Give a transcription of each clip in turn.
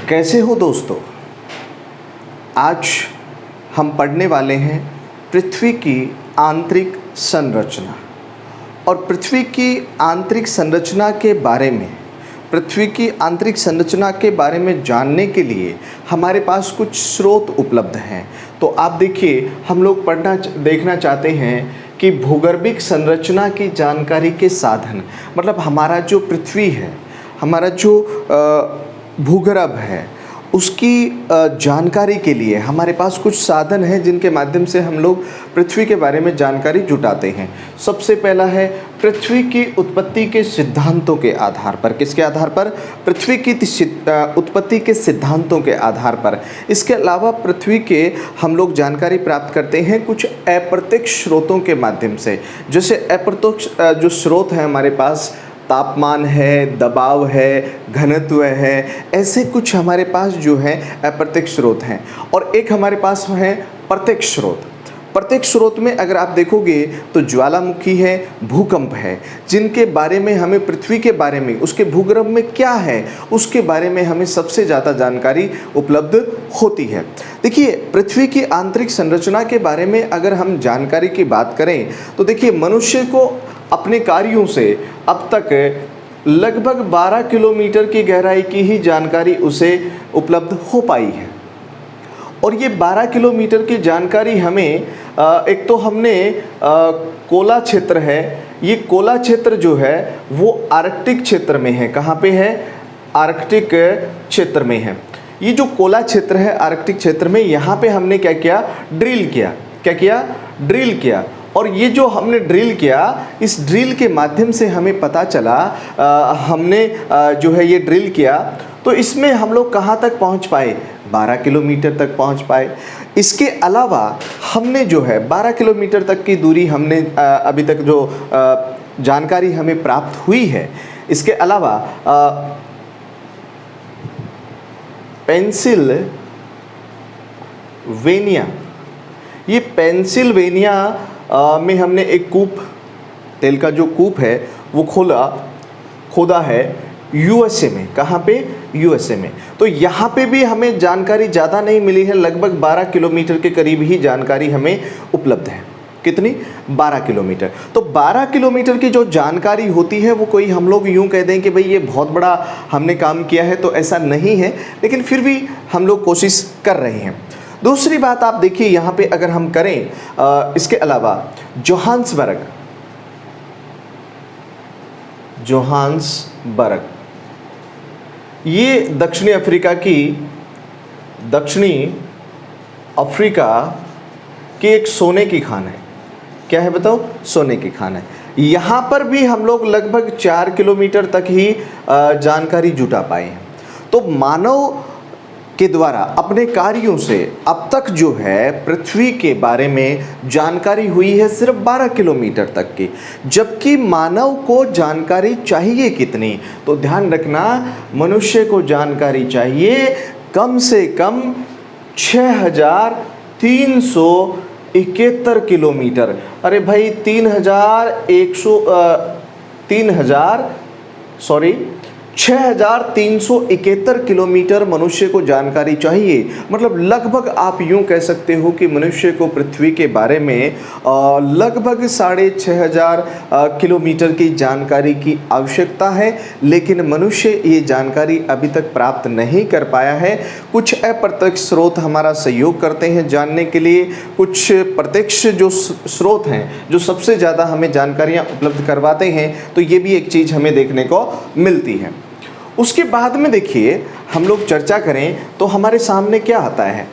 कैसे हो दोस्तों। आज हम पढ़ने वाले हैं पृथ्वी की आंतरिक संरचना। और पृथ्वी की आंतरिक संरचना के बारे में जानने के लिए हमारे पास कुछ स्रोत उपलब्ध हैं। तो आप देखिए, हम लोग देखना चाहते हैं कि भूगर्भिक संरचना की जानकारी के साधन, मतलब हमारा जो पृथ्वी है, हमारा जो भूगर्भ है, उसकी जानकारी के लिए हमारे पास कुछ साधन हैं जिनके माध्यम से हम लोग पृथ्वी के बारे में जानकारी जुटाते हैं। सबसे पहला है पृथ्वी की उत्पत्ति के सिद्धांतों के आधार पर। किसके आधार पर? पृथ्वी की उत्पत्ति के सिद्धांतों के आधार पर। इसके अलावा पृथ्वी के हम लोग जानकारी प्राप्त करते हैं कुछ अप्रत्यक्ष स्रोतों के माध्यम से। जैसे अप्रत्यक्ष जो स्रोत हैं हमारे पास, तापमान है, दबाव है, घनत्व है, ऐसे कुछ हमारे पास जो है अप्रत्यक्ष स्रोत हैं। और एक हमारे पास है प्रत्यक्ष स्रोत। प्रत्यक्ष स्रोत में अगर आप देखोगे तो ज्वालामुखी है, भूकंप है, जिनके बारे में हमें पृथ्वी के बारे में, उसके भूगर्भ में क्या है, उसके बारे में हमें सबसे ज़्यादा जानकारी उपलब्ध होती है। देखिए, पृथ्वी की आंतरिक संरचना के बारे में अगर हम जानकारी की बात करें तो देखिए, मनुष्य को अपने कार्यों से अब तक लगभग 12 किलोमीटर की गहराई की ही जानकारी उसे उपलब्ध हो पाई है। और ये 12 किलोमीटर की जानकारी हमें एक तो हमने कोला क्षेत्र है, ये कोला क्षेत्र जो है वो आर्कटिक क्षेत्र में है। कहाँ पे है? आर्कटिक क्षेत्र में है। ये जो कोला क्षेत्र है आर्कटिक क्षेत्र में, यहाँ पे हमने क्या किया? ड्रिल किया। क्या किया? ड्रिल किया। और ये जो हमने ड्रिल किया, इस ड्रिल के माध्यम से हमें पता चला, हमने जो है ये ड्रिल किया तो इसमें हम लोग कहाँ तक पहुँच पाए? 12 किलोमीटर तक पहुँच पाए। इसके अलावा हमने जो है 12 किलोमीटर तक की दूरी हमने अभी तक जो जानकारी हमें प्राप्त हुई है। इसके अलावा पेंसिल्वेनिया, ये पेंसिल्वेनिया में हमने एक कूप, तेल का जो कूप है वो खोदा है यूएसए में। कहाँ पे? यूएसए में। तो यहाँ पे भी हमें जानकारी ज़्यादा नहीं मिली है, लगभग 12 किलोमीटर के करीब ही जानकारी हमें उपलब्ध है। कितनी? 12 किलोमीटर। तो 12 किलोमीटर की जो जानकारी होती है वो कोई हम लोग यूँ कह दें कि भाई ये बहुत बड़ा हमने काम किया है, तो ऐसा नहीं है, लेकिन फिर भी हम लोग कोशिश कर रहे हैं। दूसरी बात आप देखिए, यहाँ पे अगर हम करें, इसके अलावा जोहान्सबर्ग, ये दक्षिणी अफ्रीका की एक सोने की खान है। क्या है बताओ? सोने की खान है। यहाँ पर भी हम लोग लगभग 4 किलोमीटर तक ही जानकारी जुटा पाए हैं। तो मानव के द्वारा अपने कार्यों से अब तक जो है पृथ्वी के बारे में जानकारी हुई है सिर्फ 12 किलोमीटर तक की, जबकि मानव को जानकारी चाहिए कितनी? तो ध्यान रखना, मनुष्य को जानकारी चाहिए कम से कम 6,371 किलोमीटर। अरे भाई 6,371 किलोमीटर मनुष्य को जानकारी चाहिए। मतलब लगभग आप यूं कह सकते हो कि मनुष्य को पृथ्वी के बारे में लगभग 6,500 किलोमीटर की जानकारी की आवश्यकता है, लेकिन मनुष्य ये जानकारी अभी तक प्राप्त नहीं कर पाया है। कुछ अप्रत्यक्ष स्रोत हमारा सहयोग करते हैं जानने के लिए, कुछ प्रत्यक्ष जो स्रोत हैं जो सबसे ज़्यादा हमें जानकारियाँ उपलब्ध करवाते हैं, तो ये भी एक चीज़ हमें देखने को मिलती है। उसके बाद में देखिए, हम लोग चर्चा करें तो हमारे सामने क्या आता है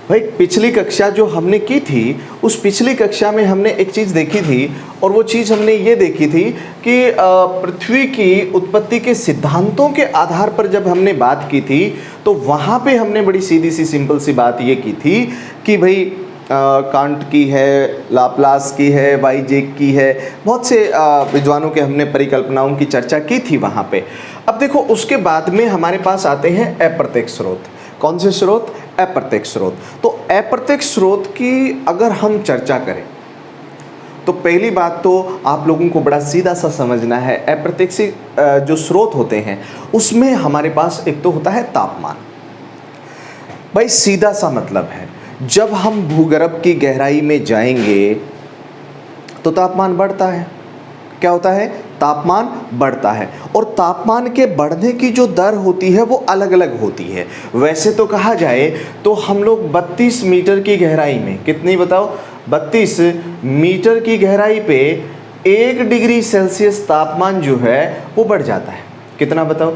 भाई। पिछली कक्षा जो हमने की थी, उस पिछली कक्षा में हमने एक चीज़ देखी थी, और वो चीज़ हमने ये देखी थी कि पृथ्वी की उत्पत्ति के सिद्धांतों के आधार पर जब हमने बात की थी, तो वहाँ पे हमने बड़ी सीधी सी सिंपल सी बात ये की थी कि भाई कांट की है, लाप्लास की है, वाइजेक की है, बहुत से विद्वानों के हमने परिकल्पनाओं की चर्चा की थी वहाँ पे। अब देखो, उसके बाद में हमारे पास आते हैं अप्रत्यक्ष स्रोत। कौन से स्रोत? अप्रत्यक्ष स्रोत। तो अप्रत्यक्ष स्रोत की अगर हम चर्चा करें तो पहली बात तो आप लोगों को बड़ा सीधा सा समझना है, अप्रत्यक्ष जो स्रोत होते हैं उसमें हमारे पास एक तो होता है तापमान। भाई सीधा सा मतलब है, जब हम भूगर्भ की गहराई में जाएंगे तो तापमान बढ़ता है। क्या होता है? तापमान बढ़ता है। और तापमान के बढ़ने की जो दर होती है वो अलग अलग होती है। वैसे तो कहा जाए तो हम लोग 32 मीटर की गहराई में, कितनी बताओ? 32 मीटर की गहराई पे 1 डिग्री सेल्सियस तापमान जो है वो बढ़ जाता है। कितना बताओ?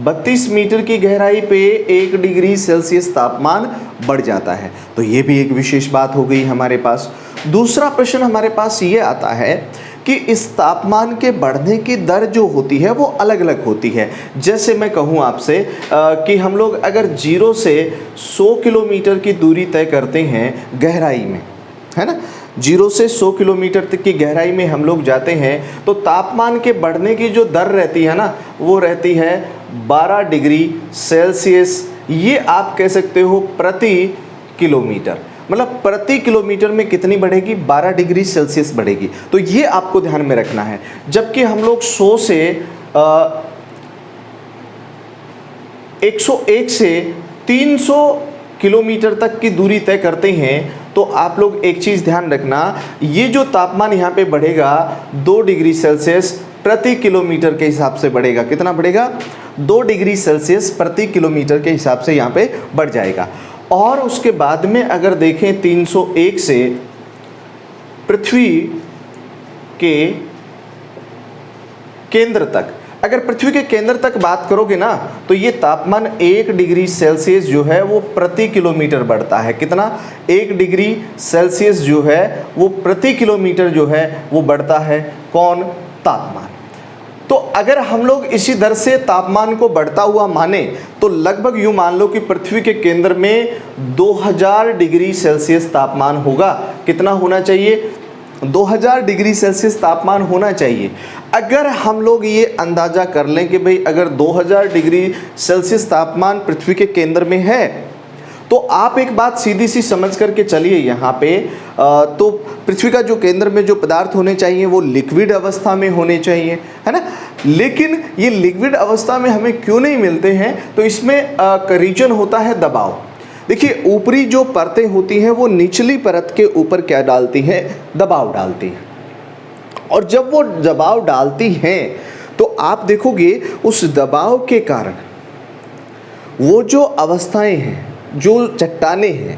32 मीटर की गहराई पे 1 डिग्री सेल्सियस तापमान बढ़ जाता है। तो ये भी एक विशेष बात हो गई हमारे पास। दूसरा प्रश्न हमारे पास ये आता है कि इस तापमान के बढ़ने की दर जो होती है वो अलग अलग होती है। जैसे मैं कहूँ आपसे कि हम लोग अगर 0 से 100 किलोमीटर की दूरी तय करते हैं गहराई में, है ना, 0 से 100 किलोमीटर तक की गहराई में हम लोग जाते हैं तो तापमान के बढ़ने की जो दर रहती है ना वो रहती है 12 डिग्री सेल्सियस। ये आप कह सकते हो प्रति किलोमीटर, मतलब प्रति किलोमीटर में कितनी बढ़ेगी? 12 डिग्री सेल्सियस बढ़ेगी। तो ये आपको ध्यान में रखना है। जबकि हम लोग 100 से 101 से 300 किलोमीटर तक की दूरी तय करते हैं तो आप लोग एक चीज़ ध्यान रखना, ये जो तापमान यहाँ पे बढ़ेगा 2 डिग्री सेल्सियस प्रति किलोमीटर के हिसाब से बढ़ेगा। कितना बढ़ेगा? 2 डिग्री सेल्सियस प्रति किलोमीटर के हिसाब से यहाँ पे बढ़ जाएगा। और उसके बाद में अगर देखें 301 से पृथ्वी के केंद्र तक, अगर पृथ्वी के केंद्र तक बात करोगे ना तो ये तापमान 1 डिग्री सेल्सियस जो है वो प्रति किलोमीटर बढ़ता है। कितना? 1 डिग्री सेल्सियस जो है वो प्रति किलोमीटर जो है वो बढ़ता है। कौन? तापमान। तो अगर हम लोग इसी दर से तापमान को बढ़ता हुआ माने तो लगभग यूँ मान लो कि पृथ्वी के केंद्र में 2000 डिग्री सेल्सियस तापमान होगा। कितना होना चाहिए? 2000 डिग्री सेल्सियस तापमान होना चाहिए। अगर हम लोग ये अंदाज़ा कर लें कि भाई अगर 2000 डिग्री सेल्सियस तापमान पृथ्वी के केंद्र में है तो आप एक बात सीधी सी समझ करके चलिए यहाँ पे, तो पृथ्वी का जो केंद्र में जो पदार्थ होने चाहिए वो लिक्विड अवस्था में होने चाहिए, है ना। लेकिन ये लिक्विड अवस्था में हमें क्यों नहीं मिलते हैं? तो इसमें रीजन होता है दबाव। देखिए ऊपरी जो परतें होती हैं वो निचली परत के ऊपर क्या डालती हैं? दबाव डालती हैं। और जब वो दबाव डालती हैं तो आप देखोगे उस दबाव के कारण वो जो अवस्थाएं हैं, जो चट्टानें हैं,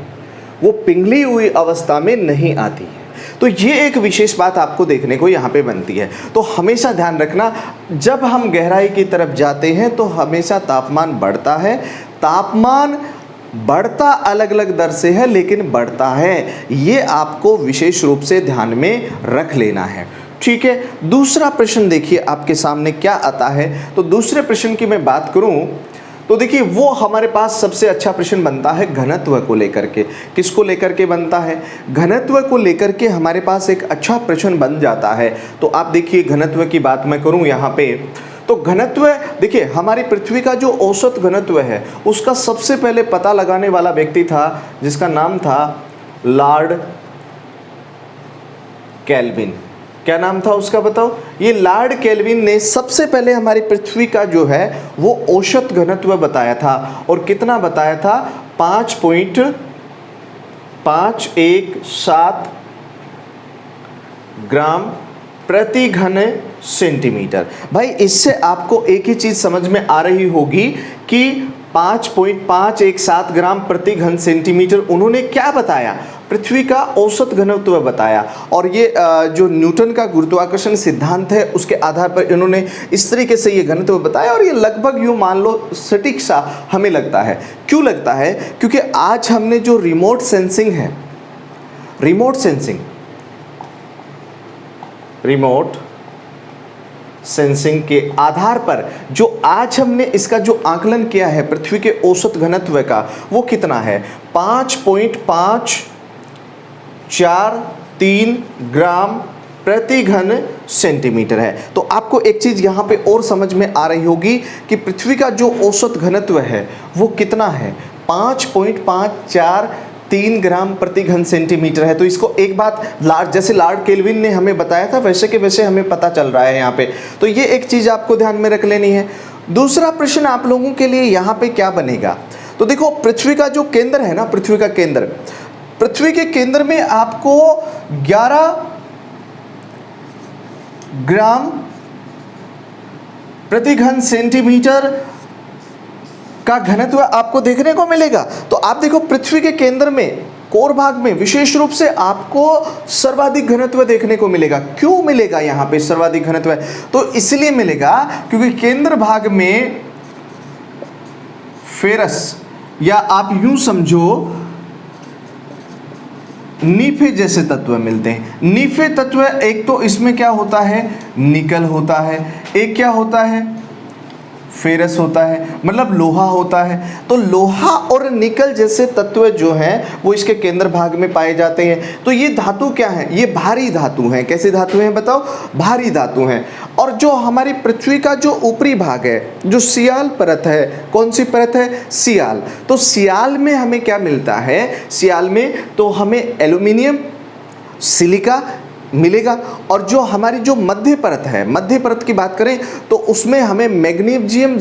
वो पिघली हुई अवस्था में नहीं आती हैं। तो ये एक विशेष बात आपको देखने को यहाँ पे बनती है। तो हमेशा ध्यान रखना, जब हम गहराई की तरफ जाते हैं तो हमेशा तापमान बढ़ता है। तापमान बढ़ता अलग अलग दर से है लेकिन बढ़ता है, ये आपको विशेष रूप से ध्यान में रख लेना है। ठीक है, दूसरा प्रश्न देखिए आपके सामने क्या आता है। तो दूसरे प्रश्न की मैं बात करूं तो देखिए वो हमारे पास सबसे अच्छा प्रश्न बनता है घनत्व को लेकर के। किसको लेकर के बनता है? घनत्व को लेकर के हमारे पास एक अच्छा प्रश्न बन जाता है। तो आप देखिए घनत्व की बात मैं करूं यहाँ पे, तो घनत्व देखिए हमारी पृथ्वी का जो औसत घनत्व है उसका सबसे पहले पता लगाने वाला व्यक्ति था जिसका नाम था लॉर्ड केल्विन। क्या नाम था उसका बताओ? ये लॉर्ड केल्विन ने सबसे पहले हमारी पृथ्वी का जो है वो औसत घनत्व बताया था। और कितना बताया था? 5.517 ग्राम प्रति घन सेंटीमीटर। भाई इससे आपको एक ही चीज़ समझ में आ रही होगी कि 5.517 ग्राम प्रति घन सेंटीमीटर उन्होंने क्या बताया? पृथ्वी का औसत घनत्व बताया। और ये जो न्यूटन का गुरुत्वाकर्षण सिद्धांत है उसके आधार पर इन्होंने इस तरीके से ये घनत्व बताया। और ये लगभग यूँ मान लो सटीक सा हमें लगता है। क्यों लगता है? क्योंकि आज हमने जो रिमोट सेंसिंग है, रिमोट सेंसिंग के आधार पर जो आज हमने इसका जो आकलन किया है पृथ्वी के औसत घनत्व का, वो कितना है? 5.543 ग्राम प्रति घन सेंटीमीटर है। तो आपको एक चीज़ यहाँ पे और समझ में आ रही होगी कि पृथ्वी का जो औसत घनत्व है वो कितना है? 5.543 3 ग्राम प्रति घन सेंटीमीटर है। तो इसको एक बात जैसे लॉर्ड केल्विन ने हमें बताया था वैसे के वैसे हमें पता चल रहा है यहाँ पे। तो ये एक चीज़ आपको ध्यान में रख लेनी है। दूसरा प्रश्न आप लोगों के लिए यहाँ पे क्या बनेगा, तो देखो पृथ्वी का जो केंद्र है ना, पृथ्वी का केंद्र, पृथ्वी के केंद्र में आपको 11 ग्राम प्रति घन सेंटीमीटर का घनत्व आपको देखने को मिलेगा। तो आप देखो पृथ्वी के केंद्र में कोर भाग में विशेष रूप से आपको सर्वाधिक घनत्व देखने को मिलेगा। क्यों मिलेगा यहाँ पे सर्वाधिक घनत्व? तो इसलिए मिलेगा क्योंकि केंद्र भाग में फेरस या आप यूं समझो नीफे जैसे तत्व मिलते हैं। नीफे तत्व एक तो इसमें क्या होता है, निकल होता है, एक क्या होता है, फेरस होता है, मतलब लोहा होता है। तो लोहा और निकल जैसे तत्व जो हैं वो इसके केंद्र भाग में पाए जाते हैं। तो ये धातु क्या है, ये भारी धातु हैं। कैसे धातु हैं बताओ? भारी धातु हैं। और जो हमारी पृथ्वी का जो ऊपरी भाग है, जो सियाल परत है, कौन सी परत है? सियाल। तो सियाल में हमें क्या मिलता है? सियाल में तो हमें एल्यूमिनियम, सिलिका मिलेगा। और जो हमारी जो मध्य परत है, मध्य परत की बात करें तो उसमें हमें मैग्नीशियम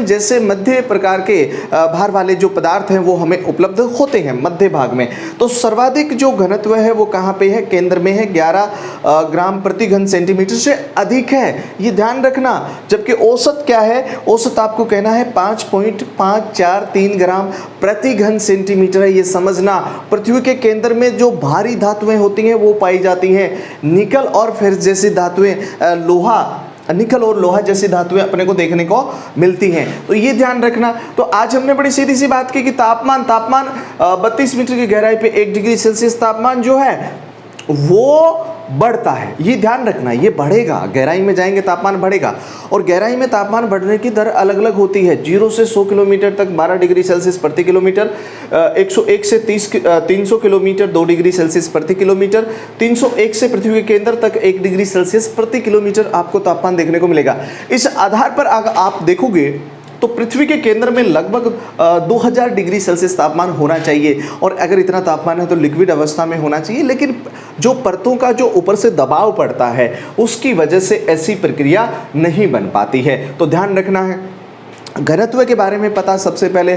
जैसे मध्य प्रकार के भार वाले जो पदार्थ हैं वो हमें उपलब्ध होते हैं मध्य भाग में। तो सर्वाधिक जो घनत्व है वो कहाँ पे है? केंद्र में है। 11 ग्राम प्रति घन सेंटीमीटर से अधिक है, ये ध्यान रखना। जबकि औसत क्या है? औसत आपको कहना है 5.543 ग्राम प्रति घन सेंटीमीटर है। ये समझना, पृथ्वी के केंद्र में जो भारी धातुएं होती हैं वो पाई जाती हैं। निकल और फेरस जैसी धातुएं, निकल और लोहा जैसी धातुएं अपने को देखने को मिलती हैं। तो ये ध्यान रखना। तो आज हमने बड़ी सीधी सी बात की कि तापमान 32 मीटर की गहराई पे 1 डिग्री सेल्सियस तापमान जो है वो बढ़ता है। ये ध्यान रखना, ये बढ़ेगा, गहराई में जाएंगे तापमान बढ़ेगा। और गहराई में तापमान बढ़ने की दर अलग अलग होती है। 0 से 100 किलोमीटर तक 12 डिग्री सेल्सियस प्रति किलोमीटर, 101 से 300 किलोमीटर 2 डिग्री सेल्सियस प्रति किलोमीटर, 301 से पृथ्वी के केंद्र तक 1 डिग्री सेल्सियस प्रति किलोमीटर आपको तापमान देखने को मिलेगा। इस आधार पर अगर आप देखोगे तो पृथ्वी के केंद्र में लगभग 2000 डिग्री सेल्सियस तापमान होना चाहिए। और अगर इतना तापमान है तो लिक्विड अवस्था में होना चाहिए। लेकिन जो परतों का जो ऊपर से दबाव पड़ता है उसकी वजह से ऐसी प्रक्रिया नहीं बन पाती है। तो ध्यान रखना है। घनत्व के बारे में पता सबसे पहले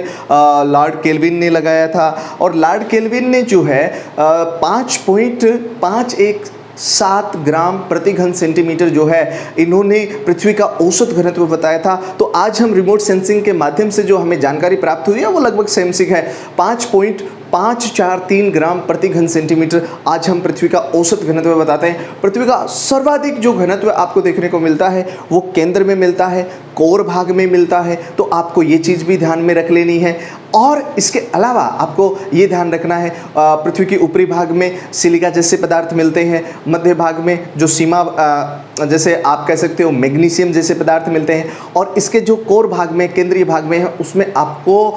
लॉर्ड केल्विन ने लगाया था। और लॉर्ड केल्विन ने जो है 5.517 ग्राम प्रति घन सेंटीमीटर जो है इन्होंने पृथ्वी का औसत घनत्व बताया था। तो आज हम रिमोट सेंसिंग के माध्यम से जो हमें जानकारी प्राप्त हुई है वो लगभग सेम है। 5.543 ग्राम प्रति घन सेंटीमीटर आज हम पृथ्वी का औसत घनत्व बताते हैं। पृथ्वी का सर्वाधिक जो घनत्व आपको देखने को मिलता है वो केंद्र में मिलता है, कोर भाग में मिलता है। तो आपको ये चीज़ भी ध्यान में रख लेनी है। और इसके अलावा आपको ये ध्यान रखना है, पृथ्वी के ऊपरी भाग में सिलिका जैसे पदार्थ मिलते हैं, मध्य भाग में जो सीमा जैसे आप कह सकते हो मैग्नीशियम जैसे पदार्थ मिलते हैं, और इसके जो कोर भाग में, केंद्रीय भाग में है उसमें आपको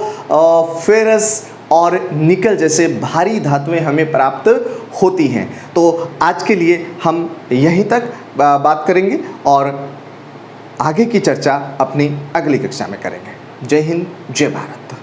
फेरस और निकल जैसे भारी धातुएं हमें प्राप्त होती हैं। तो आज के लिए हम यहीं तक बात करेंगे और आगे की चर्चा अपनी अगली कक्षा में करेंगे। जय हिंद, जय भारत।